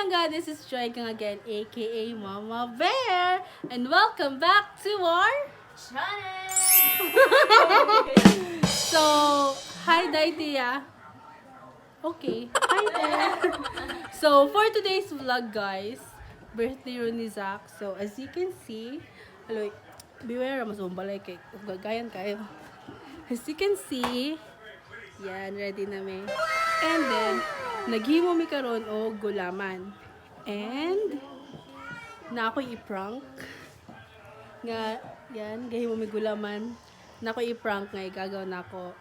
Langga, this is Joy again, aka Mama Bear, and welcome back to our channel! So, hi Daitia. Okay, hi there. So, for today's vlog guys, birthday ron ni Zach. So, as you can see, hello, beware, mas umbalay kay gagayan kayo. As you can see, yan, ready na may. And then, naghimo mi karon og gulaman. And, na ako i-prank. Nga, yan, gahimo mi gulaman. Na ako i-prank nga, igagaw na ako.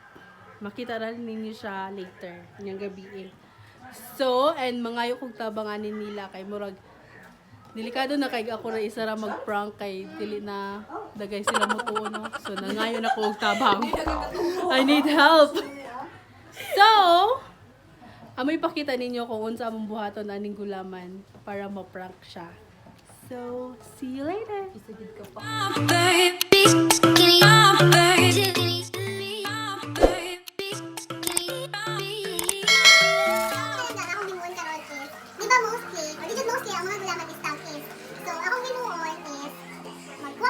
Makita rin ninyo siya later, ngayong gabi eh. So, and mangayo kong tabanganin nila kay murag, delikado na kay ako na isa ra mag-prank kay dili na dagay sila mo no. So, nangayon ako og tabang. I need help! So, amoy pakita ninyo kung unsa among buhaton aning gulaman para ma-prank siya. So, see you later. Isagid ka pa.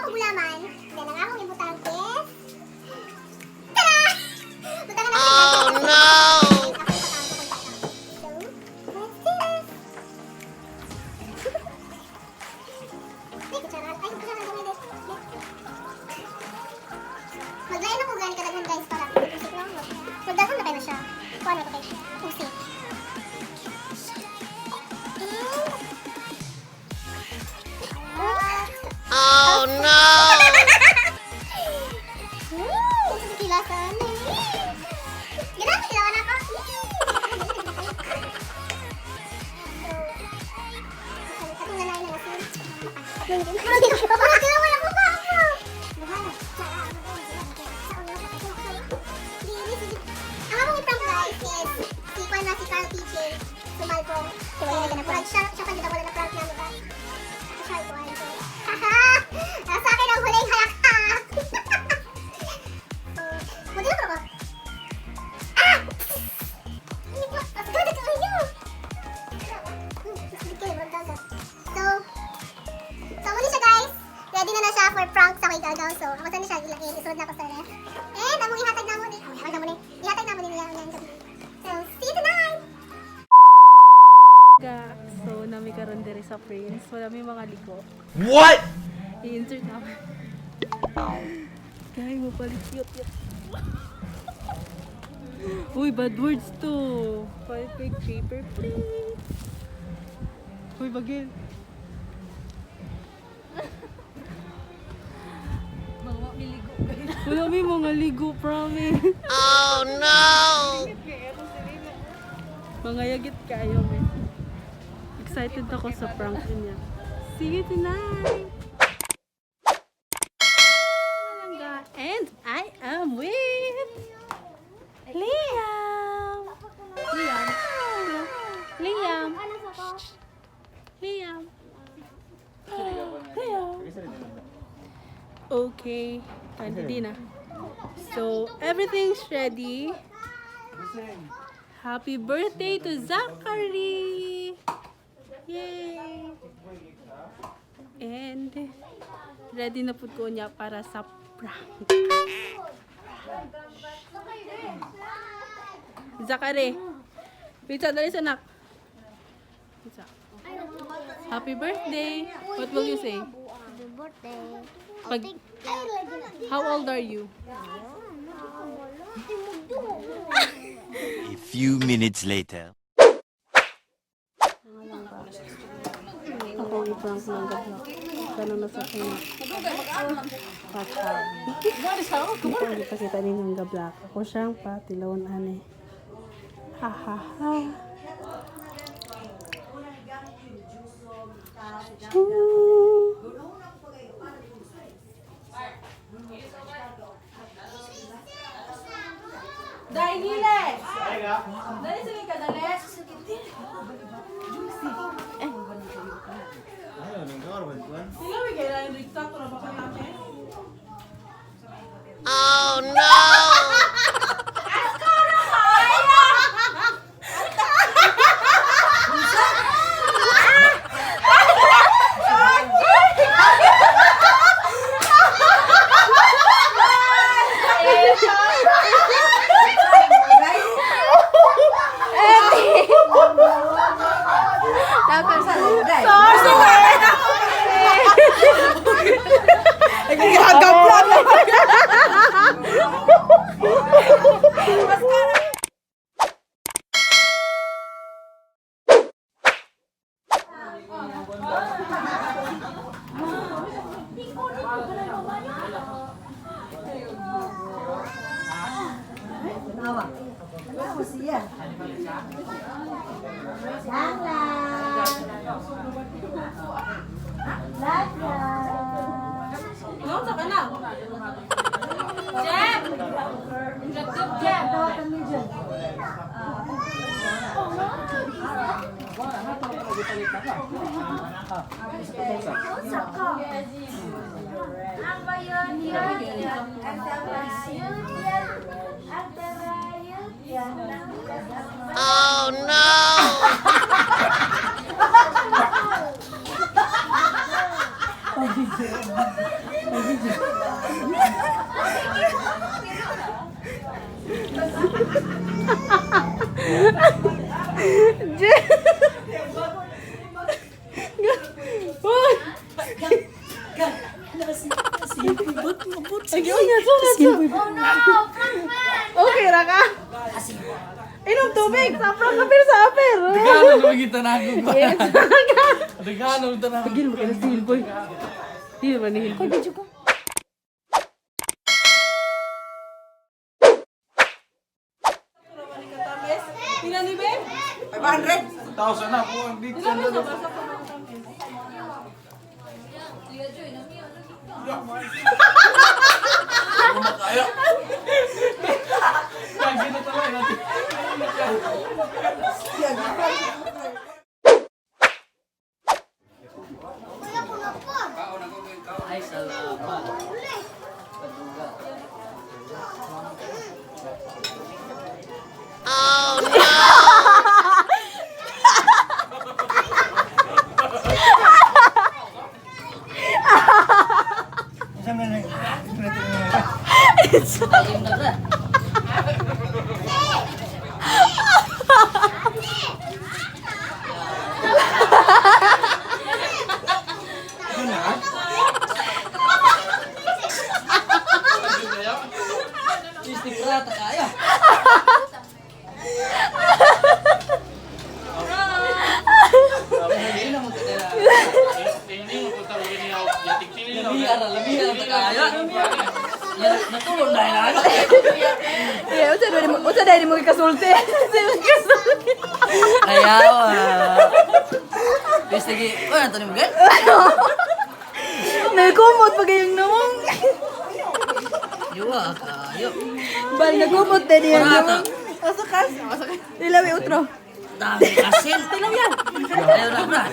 Gulaman, then ang akong ibutang is Oh no! Maglayan ako gani kadaghan guys para usik lang mo. Magdagan na kayo siya. Kuha na to kayo. Usik. Oh no! Kilasan. Ginamit sila na ako. Ako na lang na kasi. Bakit naman ako pa ako? Ang among i-prank guys is si Juan na si Carl TJ Sumalpo. Siya pa dito wala na prank namin ba? Siya ko ay nasa akin ang huling halakak. Magdala ko ba? Ah! Hindi po. Mas ganda ka kayo. So, muli siya guys. Ready na siya for prank sa may gagaw. So, ako saan siya ilagay. Isunod na ako sa ref. And, among ihatag na mo din. Ihatag na mo din niya ngayong gabi. So, see you tonight! So, nami karon diri sa Prince. Wala may mga ligo. What? I-insert namin. Kaya mo palit cute. Uy, bad words to. Palit kay paper, please. Uy, bagil. Wala may mga ligo, promise. Oh no! Mga yagit kayo, me. Excited ako sa prank niya. See you tonight! And I am with Liam! Liam! Okay, ready na. So, everything's ready. Happy birthday to Zachary! Yay! And ready na po ko niya para sa prank. Zachary! Pizza, dali sa anak. Pizza. Happy birthday! What will you say? Happy birthday. How old are you? A few minutes later. Ako i-prank ng gabla. Sana nasa kanya. Patay. Hindi pa kita ninyong gabla. Ako siyang patilawan ane. Ha ha ha. Dahil giles! Dali sige ka, dali! Sila may kailangan yung diktato na baka natin? Oh no! Ah! Tapos sa lagay. Sorry! Nagagaplan na. Siya. Langga. Langga. No, saka na. Jeff! Jeff, tawagan mo dyan. Ang bayon yan. Ang tabayot yan. Ang tabayot yan. Oh no! Okay, Raka. Inom tubig. Sapra kapir sa apir. Regalo na magita na ako ba? Yes. Regalo na ako. Pagil mo ka na si Hilboy. Hindi naman ni Hilboy. Video ko. Pila ni Ben? 500. 1,000 na po. Hindi ko na daw. Kumakaya. Kaya gina talaga natin. Ay, salamat. Oh no! Istikrata kaya. Labi-ara kaya. Natulog dahil ano. Yeah, unsa dahil mo ikasulti? Ayaw Bis lagi, oh nanto ni mo gan? Nagkumot pa kayong namong. Yuwa kayo. Bal nagkumot din yan Parata. namong. Asakas. Ilawi utro. Dami asin. Tilang yan. Ayaw na bra.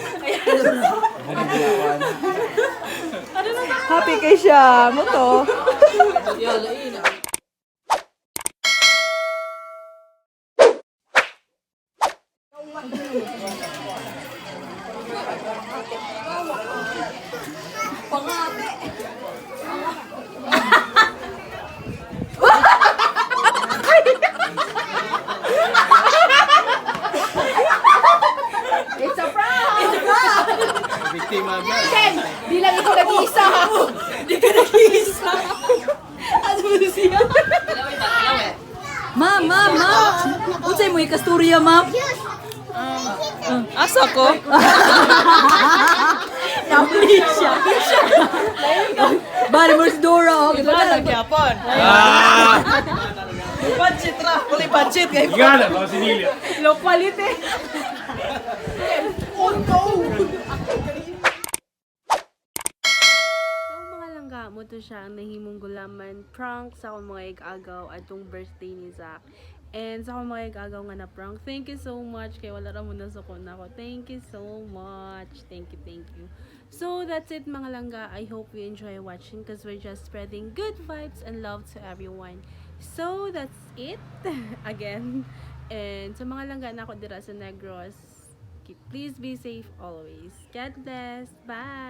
Happy kay siya. Mo to. Ayaw lain. It's a prank! Biktima ba? Ken, di lang ikaw nag-iisa. Di ka nag-iisa. Ano mo siya? Ma'am. Unsay mo ikasturya, ma'am? Asa ko? Napli siya. Bari mo si Dora, oh. Ito na nagyapon. Budget ra. Fully budget. Gana ba si Nilio? Low quality. Oh no! So mga langga mo to siya ang nahimong gulaman prank sa akong mga ig-agaw atong birthday ni Zach. And sa akong mga ig-agaw nga na prank. Thank you so much kay wala ra mo nasukon ako. Thank you so much. Thank you. So that's it mga langga. I hope you enjoy watching because we're just spreading good vibes and love to everyone. So that's it again. And sa mga langga na ako dira sa Negros, please be safe always. God bless. Bye.